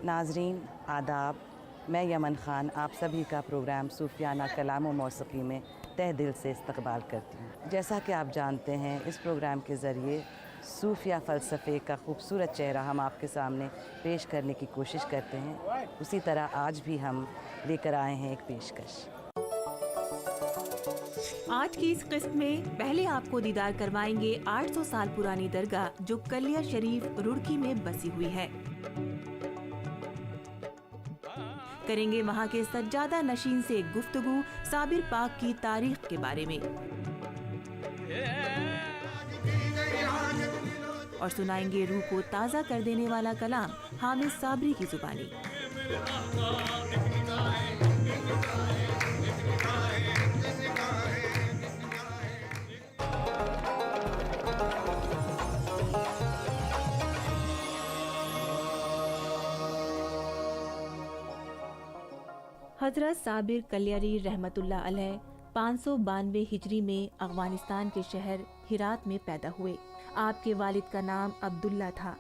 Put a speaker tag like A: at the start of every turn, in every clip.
A: नाज़रीन आदाब, मैं यमन ख़ान आप सभी का प्रोग्राम सूफियाना कलाम व मौसीक़ी में तहे दिल से इस्तकबाल करती हूँ। जैसा कि आप जानते हैं, इस प्रोग्राम के ज़रिए सूफिया फ़लसफ़े का खूबसूरत चेहरा हम आपके सामने पेश करने की कोशिश करते हैं। उसी तरह आज भी हम लेकर आए हैं एक पेशकश।
B: आज की इस किस्त में पहले आपको दीदार करवाएंगे 800 साल पुरानी दरगाह जो कलिया शरीफ रुड़की में बसी हुई है। करेंगे वहाँ के सज्जादा नशीन से गुफ्तगू साबिर पाक की तारीख के बारे में और सुनाएंगे रूह को ताज़ा कर देने वाला कलाम हामिद साबरी की जुबानी। हजरत साबिर कलियारी रहमतुल्लाह अलैह 592 हिजरी में अफगानिस्तान के शहर हिरात में पैदा हुए। आपके वालिद का नाम अब्दुल्ला था,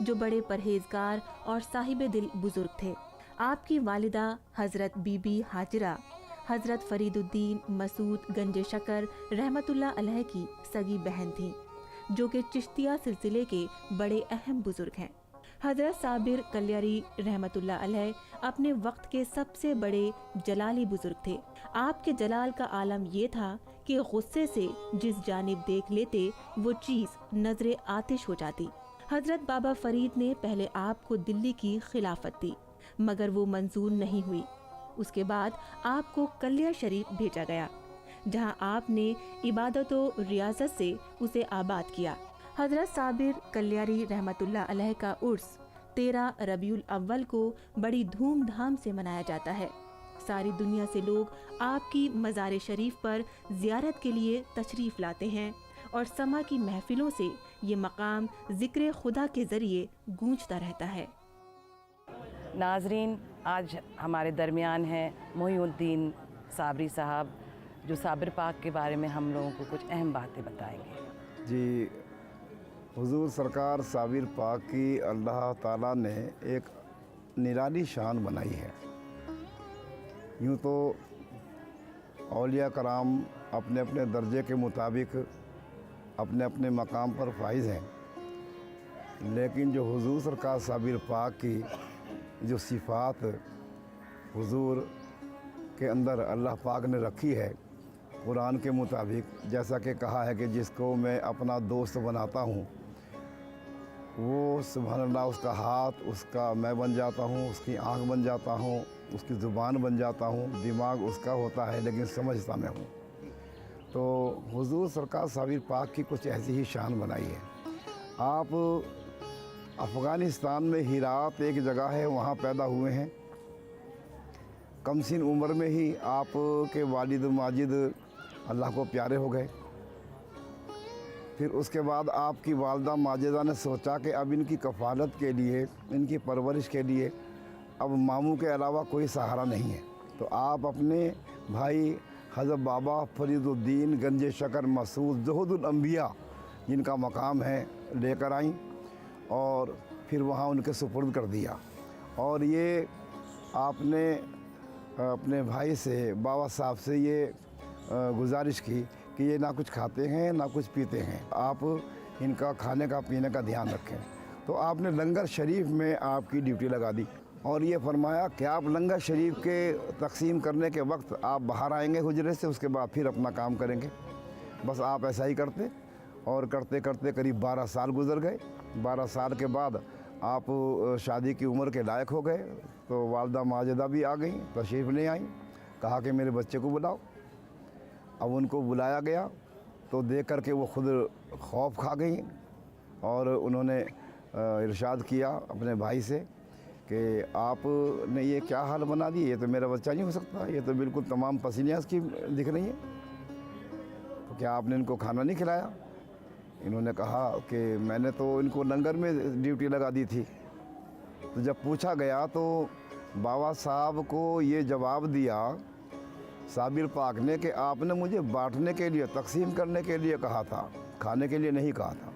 B: जो बड़े परहेजगार और साहिब दिल बुजुर्ग थे। आपकी वालिदा हजरत बीबी हाजिरा हजरत फरीदुद्दीन मसूद गंजे शकर रहमतुल्लाह अलैह की सगी बहन थी, जो कि चिश्तिया सिलसिले के बड़े अहम बुजुर्ग हैं। हजरत साबिर कलियारी रहमतुल्लाह अलैह अपने वक्त के सबसे बड़े जलाली बुजुर्ग थे। आपके जलाल का आलम ये था कि गुस्से से जिस जानिब देख लेते वो चीज़ नजरे आतिश हो जाती। हजरत बाबा फरीद ने पहले आपको दिल्ली की खिलाफत दी, मगर वो मंजूर नहीं हुई। उसके बाद आपको कलिया शरीफ भेजा गया, जहां आपने इबादत व रियाजत से उसे आबाद किया। हजरत साबिर कलियारी रहमतुल्लाह अलैह का उर्स 13 रबीउल अव्वल को बड़ी धूमधाम से मनाया जाता है। सारी दुनिया से लोग आपकी मज़ार शरीफ पर ज़ियारत के लिए तशरीफ़ लाते हैं और समा की महफिलों से ये मकाम ज़िक्र खुदा के ज़रिए गूंजता रहता है।
A: नाज़रीन, आज हमारे दरमियान हैं मोहिउद्दीन साबरी साहब, जो साबिर पाक के बारे में हम लोगों को कुछ अहम बातें बताएंगे।
C: जी, हुजूर सरकार साबिर पाक की अल्लाह ताला ने एक निराली शान बनाई है। यूँ तो औलिया कराम अपने अपने दर्जे के मुताबिक अपने अपने मकाम पर फाइज हैं, लेकिन जो हुजूर सरकार साबिर पाक की जो सिफ़ात हुजूर के अंदर अल्लाह पाक ने रखी है, कुरान के मुताबिक, जैसा कि कहा है कि जिसको मैं अपना दोस्त बनाता हूँ वो सुभान अल्लाह उसका हाथ उसका मैं बन जाता हूँ, उसकी आँख बन जाता हूँ, उसकी ज़ुबान बन जाता हूँ, दिमाग उसका होता है लेकिन समझता मैं हूँ। तो हुजूर सरकार साबिर पाक की कुछ ऐसी ही शान बनाई है। आप अफ़गानिस्तान में हिरात एक जगह है, वहाँ पैदा हुए हैं। कमसिन उम्र में ही आपके वालिद माजिद अल्लाह को प्यारे हो गए। फिर उसके बाद आपकी वालदा माजिदा ने सोचा कि अब इनकी कफ़ालत के लिए, इनकी परवरिश के लिए अब मामू के अलावा कोई सहारा नहीं है। तो आप अपने भाई हज़रत बाबा फरीदुद्दीन गंजे शकर मसूद ज़ुहदुल अंबिया जिनका मकाम है लेकर आईं और फिर वहाँ उनके सुपुर्द कर दिया। और ये आपने अपने भाई से, बाबा साहब से ये गुजारिश की कि ये ना कुछ खाते हैं ना कुछ पीते हैं, आप इनका खाने का पीने का ध्यान रखें। तो आपने लंगर शरीफ में आपकी ड्यूटी लगा दी और ये फरमाया कि आप लंगर शरीफ के तकसीम करने के वक्त आप बाहर आएंगे हुजरे से, उसके बाद फिर अपना काम करेंगे। बस आप ऐसा ही करते और करते करते करीब 12 साल गुजर गए। 12 साल के बाद आप शादी की उम्र के लायक हो गए। तो वालदा माजिदा भी आ गई, तशरीफ़ ले आई, कहा कि मेरे बच्चे को बुलाओ। अब उनको बुलाया गया तो देख कर के वो खुद खौफ खा गई और उन्होंने इरशाद किया अपने भाई से कि आपने ये क्या हाल बना दी, ये तो मेरा बच्चा नहीं हो सकता, ये तो बिल्कुल तमाम पसीनियाँ इसकी दिख रही हैं, तो क्या आपने इनको खाना नहीं खिलाया? इन्होंने कहा कि मैंने तो इनको लंगर में ड्यूटी लगा दी थी। तो जब पूछा गया तो बाबा साहब को ये जवाब दिया साबिर पाक ने कि आपने मुझे बांटने के लिए, तकसीम करने के लिए कहा था, खाने के लिए नहीं कहा था।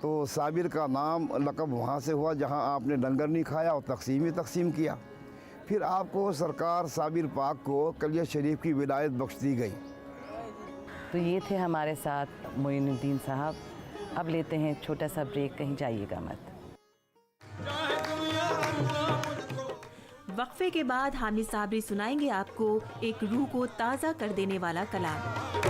C: तो साबिर का नाम लक़ब वहाँ से हुआ जहाँ आपने लंगर नहीं खाया और तकसीम किया। फिर आपको सरकार साबिर पाक को कलिया शरीफ की विलायत बख्श दी गई।
A: तो ये थे हमारे साथ मोइनुद्दीन साहब। अब लेते हैं छोटा सा ब्रेक, कहीं जाइएगा मत।
B: वक्फे के बाद हामिद साबरी सुनाएंगे आपको एक रूह को ताज़ा कर देने वाला कलाम।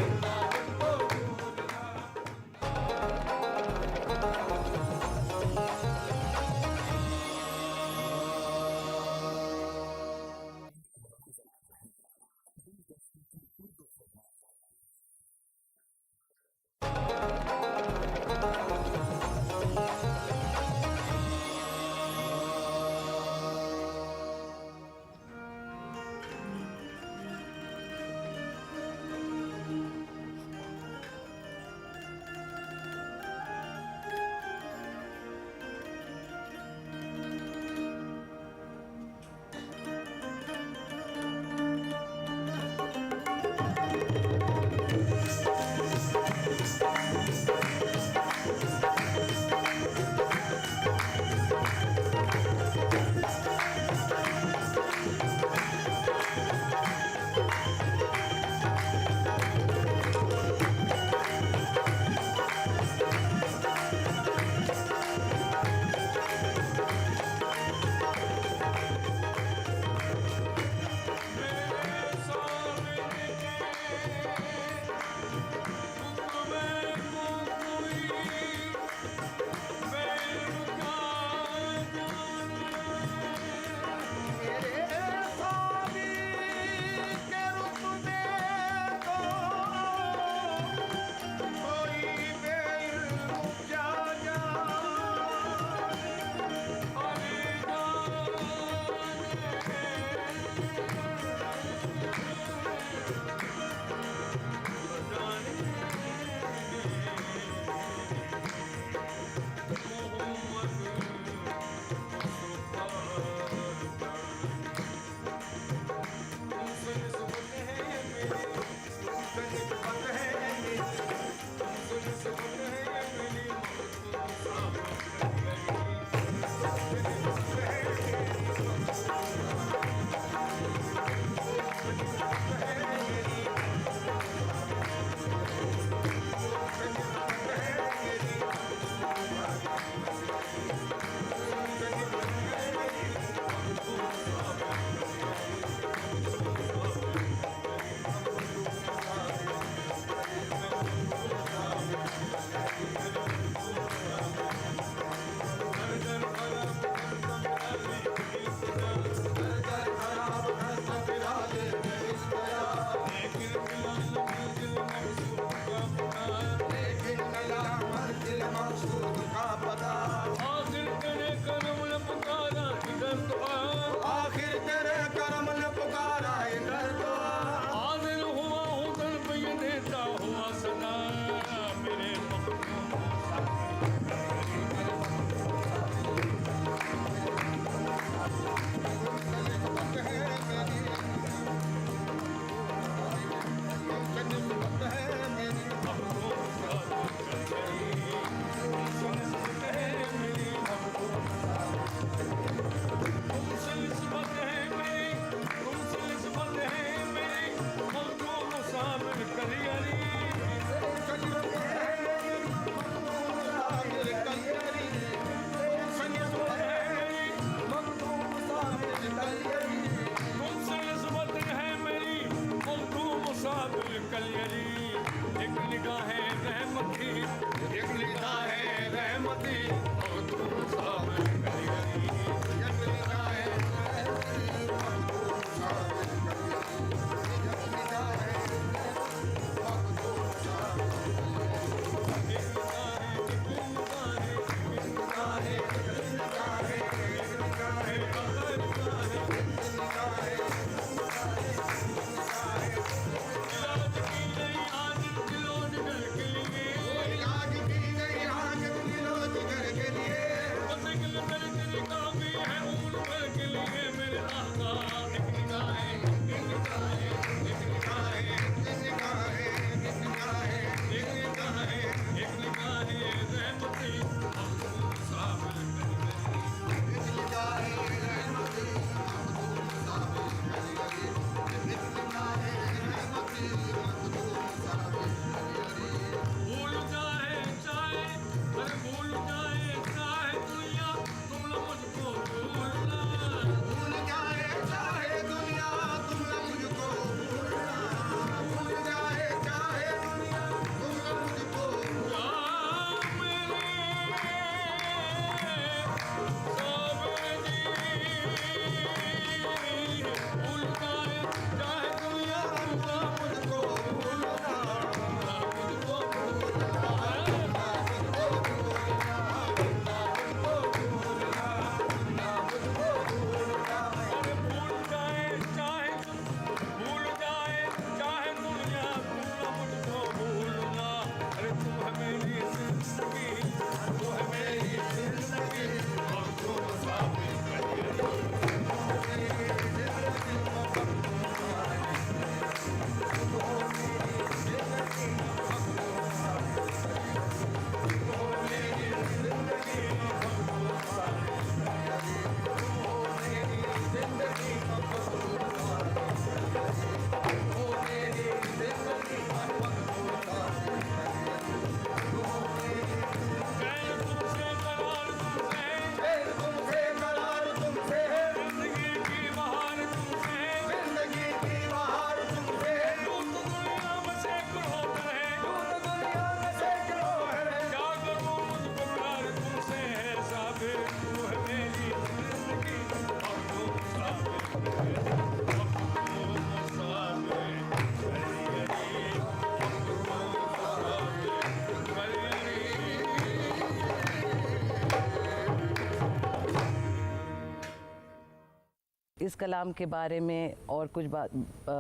A: कलाम के बारे में और कुछ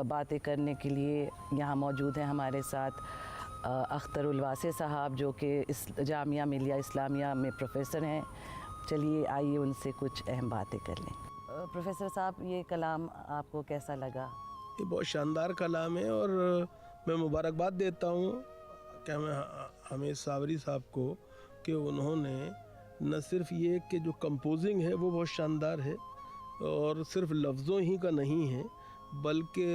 A: बातें करने के लिए यहाँ मौजूद हैं हमारे साथ अख्तरुल वासे साहब, जो कि इस जामिया मिलिया इस्लामिया में प्रोफ़ेसर हैं। चलिए आइए उनसे कुछ अहम बातें कर लें। प्रोफ़ेसर साहब, ये कलाम आपको कैसा लगा?
D: ये बहुत शानदार कलाम है और मैं मुबारकबाद देता हूँ क्या मैं हमें सावरी साहब को कि उन्होंने न सिर्फ ये कि जो कंपोजिंग है वो बहुत शानदार है और सिर्फ लफ्ज़ों ही का नहीं है, बल्कि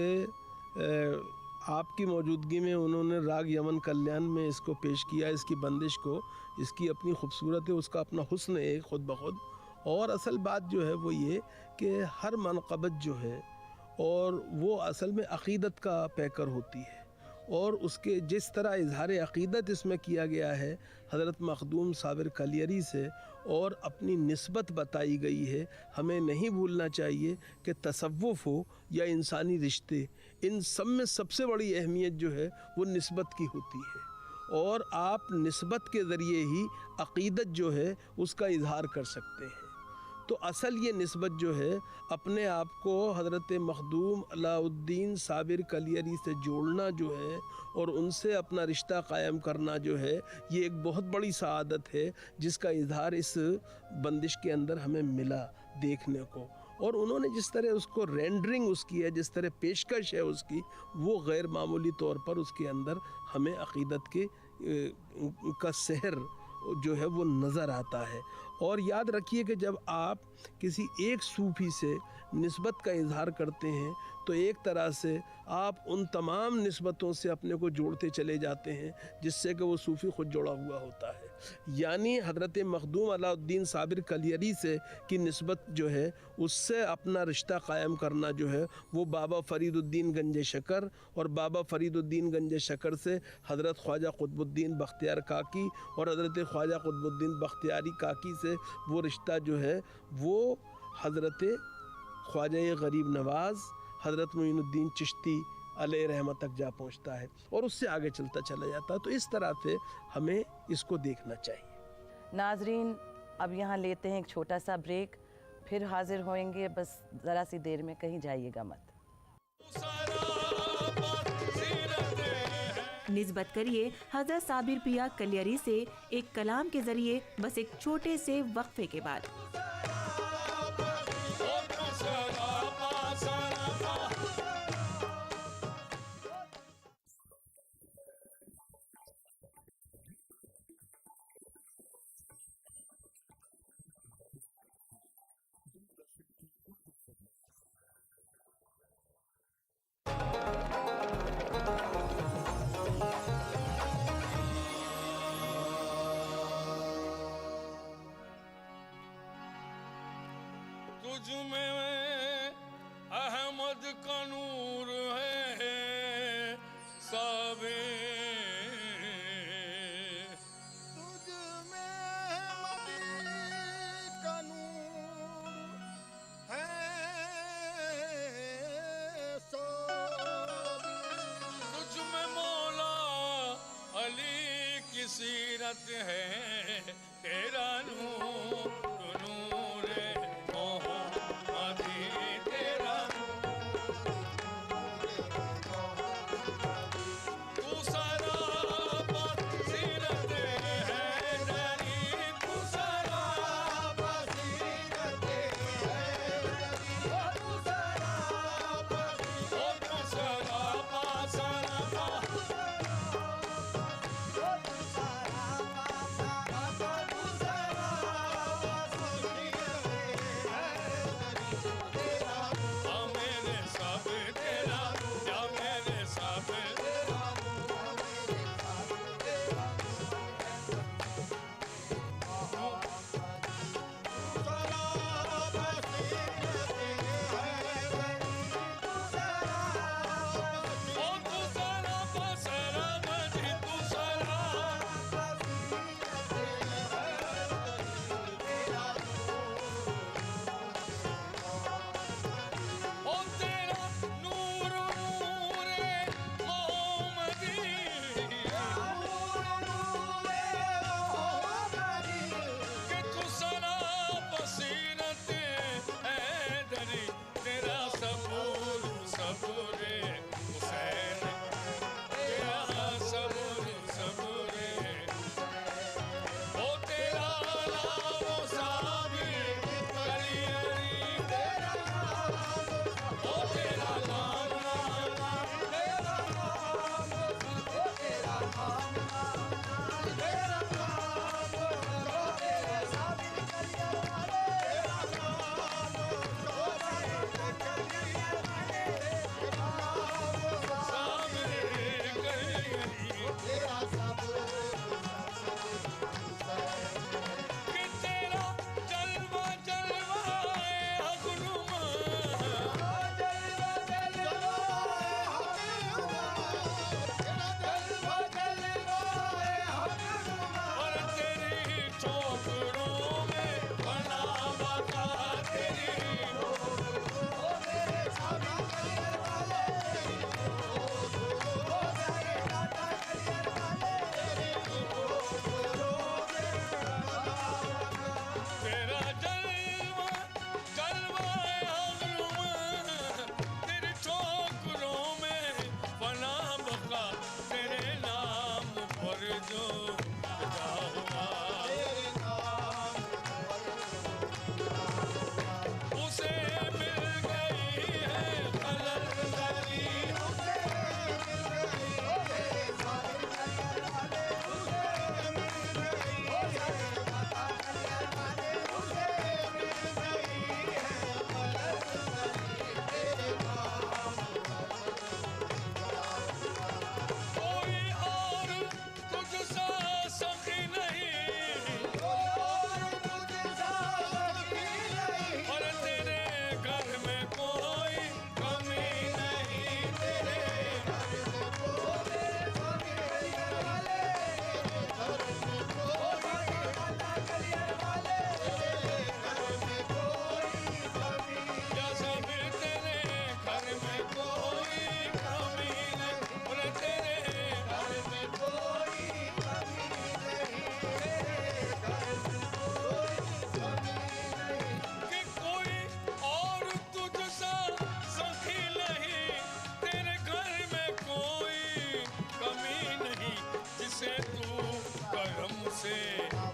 D: आपकी मौजूदगी में उन्होंने राग यमन कल्याण में इसको पेश किया, इसकी बंदिश को, इसकी अपनी खूबसूरत है, उसका अपना हुस्न है ख़ुद ब खुद। और असल बात जो है वो ये कि हर मनक़बत जो है और वो असल में अक़ीदत का पैकर होती है और उसके जिस तरह इजहार अक़ीदत इसमें किया गया है हज़रत मखदूम साबिर कलियरी से और अपनी निस्बत बताई गई है। हमें नहीं भूलना चाहिए कि तसव्वुफ़ हो या इंसानी रिश्ते, इन सब में सबसे बड़ी अहमियत जो है वो निस्बत की होती है और आप निस्बत के ज़रिए ही अक़ीदत जो है उसका इजहार कर सकते हैं। तो असल ये निस्बत जो है अपने आप को हज़रत मखदूम अलाउद्दीन साबिर कलियरी से जोड़ना जो है और उनसे अपना रिश्ता कायम करना जो है, ये एक बहुत बड़ी सआदत है जिसका इजहार इस बंदिश के अंदर हमें मिला देखने को। और उन्होंने जिस तरह उसको रेंडरिंग उसकी है, जिस तरह पेशकश है उसकी, वो गैर मामूली तौर पर उसके अंदर हमें अक़ीदत के का सहर जो है वो नज़र आता है। और याद रखिए कि जब आप किसी एक सूफ़ी से निस्बत का इजहार करते हैं तो एक तरह से आप उन तमाम निस्बतों से अपने को जोड़ते चले जाते हैं जिससे कि वो सूफ़ी ख़ुद जुड़ा हुआ होता है। यानी हज़रत मखदूम अलाउद्दीन साबिर कलियरी से की निस्बत जो है उससे अपना रिश्ता कायम करना जो है वो बाबा फ़रीदुद्दीन गंज शकर और बाबा फ़रीदुद्दीन गंज शकर से हज़रत ख्वाजा क़ुतबुद्दीन बख्तियार काकी और हज़रत ख्वाजा क़ुतबुद्दीन बख्तियारी काकी से वो रिश्ता जो है वो हज़रत ख्वाजा गरीब नवाज़ हज़रत मोइनुद्दीन चिश्ती अलैहि रहमत तक जा पहुँचता है और उससे आगे चलता चला जाता है। तो इस तरह से हमें इसको देखना चाहिए।
A: नाजरीन, अब यहाँ लेते हैं एक छोटा सा ब्रेक, फिर हाजिर होएंगे, बस ज़रा सी देर में, कहीं जाइएगा मत।
B: निस्बत करिए हज़रत साबिर पिया कलियरी से एक कलाम के ज़रिए बस एक छोटे से वक्फे के बाद।
E: तुझ में अहमद का नूर है साबिर, तुझ में अहमद का नूर है साबिर, तुझ में मौला अली की सीरत है, तेरा नूर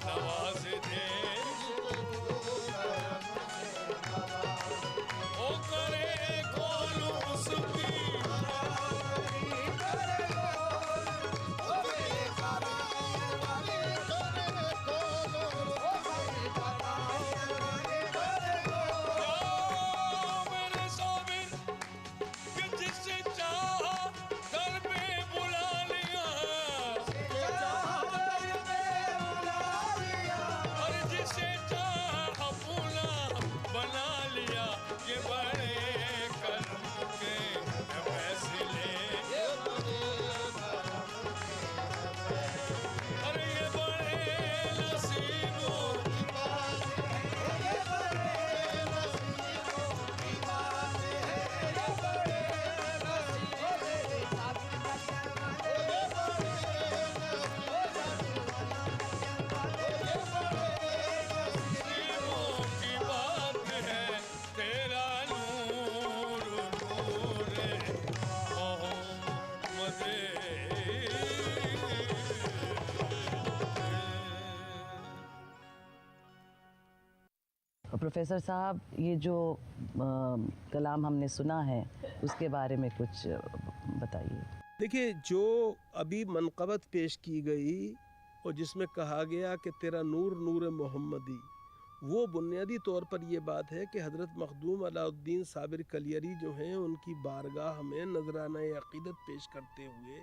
E: नवाज दे ओ करे खोलू उसकी मेरे साबिर कि जिसे चाहा घर पे बुला लिया और जिसे चाहा अपना बना लिया ये बड़े कर्म के फैसले अरे ये बड़े नसीबों की बात है तेरा नूर नूर मोहम्मद
A: प्रोफेसर साहब, ये जो कलाम हमने सुना है उसके बारे में कुछ बताइए।
D: देखिए, जो अभी मनक़बत पेश की गई और जिसमें कहा गया कि तेरा नूर नूर मोहम्मदी, वो बुनियादी तौर पर ये बात है कि हज़रत मखदूम अलाउद्दीन साबिर कलियरी जो हैं, उनकी बारगाह में नजराना अक़ीदत पेश करते हुए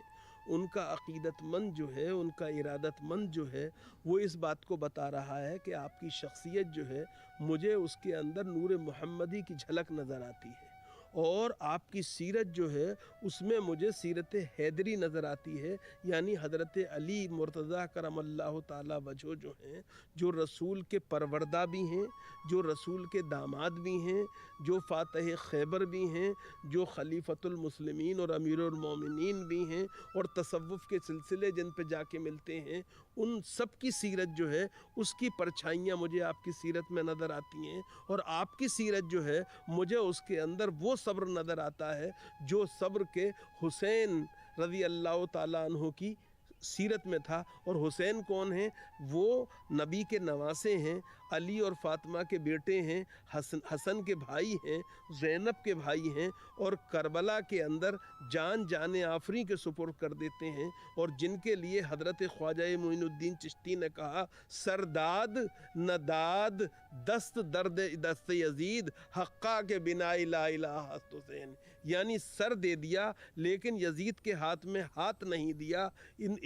D: उनका अक़ीदतमंद जो है, उनका इरादतमंद जो है, वो इस बात को बता रहा है कि आपकी शख्सियत जो है, मुझे उसके अंदर नूर मोहम्मदी की झलक नज़र आती है और आपकी सीरत जो है उसमें मुझे सीरत हैदरी नज़र आती है, यानी हज़रत अली मुर्तज़ा करमल्लाहु ताला वजहो जो हैं, जो रसूल के परवरदा भी हैं, जो रसूल के दामाद भी हैं, जो फ़ातिह खैबर भी हैं, जो खलीफतुल मुस्लिमीन और अमीरुल मोमिनीन भी हैं और तसव्वुफ़ के सिलसिले जिन पे जाके मिलते हैं, उन सब की सीरत जो है उसकी परछाइयाँ मुझे आपकी सीरत में नज़र आती हैं और आपकी सीरत जो है मुझे उसके अंदर वो सब्र नज़र आता है जो सब्र के हुसैन रज़ी अल्लाह ताला अन्हु की सीरत में था। और हुसैन कौन है? वो नबी के नवासे हैं, अली और फातिमा के बेटे हैं, हसन के भाई हैं, ज़ैनब के भाई हैं और करबला के अंदर जान आफरी के सुपुर्द कर देते हैं और जिनके लिए हज़रत ख्वाजा मोइनुद्दीन चिश्ती ने कहा, सरदाद नदाद दस्त दर्द दस्त यजीद हक्का के बिना ला इलाहा हुसैन, यानी सर दे दिया लेकिन यजीद के हाथ में हाथ नहीं दिया।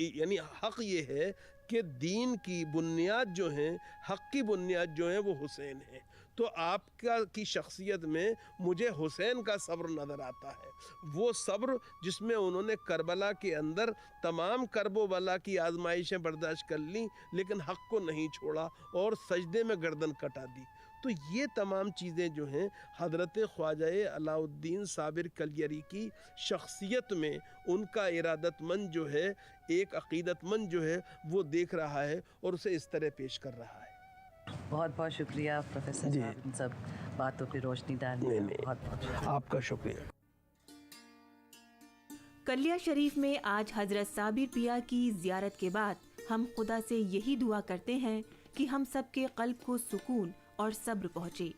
D: यानी हक़ ये है कि दीन की बुनियाद जो है, हक़ की बुनियाद जो है वो हुसैन है। तो आपका की शख्सियत में मुझे हुसैन का सब्र नज़र आता है, वो सब्र जिसमें उन्होंने करबला के अंदर तमाम करबो बला की आजमाइशें बर्दाश्त कर ली लेकिन हक़ को नहीं छोड़ा और सजदे में गर्दन कटा दी। तो ये तमाम चीज़ें जो हैं हज़रत ख्वाजा अलाउद्दीन साबिर कलियरी की शख्सियत में उनका इरादतमंद जो है, एक अक़ीदतमंद जो है वो देख रहा है और उसे इस तरह पेश कर रहा है।
A: बहुत बहुत शुक्रिया प्रोफेसर
D: जी।
A: साहब इन सब बातों पर रोशनी डालने का। बहुत बहुत शुक्रिया।
D: आपका शुक्रिया।
B: कलिया शरीफ में आज हजरत साबिर पिया की ज़ियारत के बाद हम खुदा से यही दुआ करते हैं कि हम सबके क़ल्ब को सुकून और सब्र पहुँचे।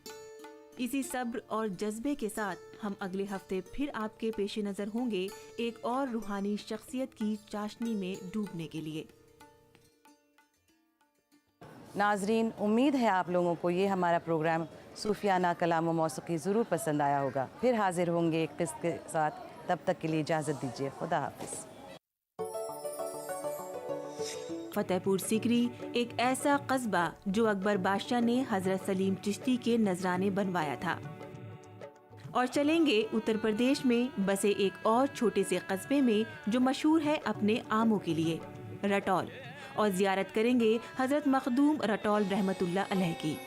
B: इसी सब्र और जज्बे के साथ हम अगले हफ्ते फिर आपके पेश नज़र होंगे एक और रूहानी शख्सियत की चाशनी में डूबने के लिए।
A: नाजरीन, उम्मीद है आप लोगों को ये हमारा प्रोग्राम सूफियाना कलाम व मौसीकी ज़रूर पसंद आया होगा। फिर हाजिर होंगे एक किस्त के साथ, तब तक के लिए इजाज़त दीजिए। खुदा हाफिज़।
B: फतेहपुर सीकरी एक ऐसा कस्बा जो अकबर बादशाह ने हजरत सलीम चिश्ती के नजराने बनवाया था। और चलेंगे उत्तर प्रदेश में बसे एक और छोटे से कस्बे में जो मशहूर है अपने आमों के लिए, रटौल, और जियारत करेंगे हजरत मखदूम रटौल रहमतुल्लाह अलैह की।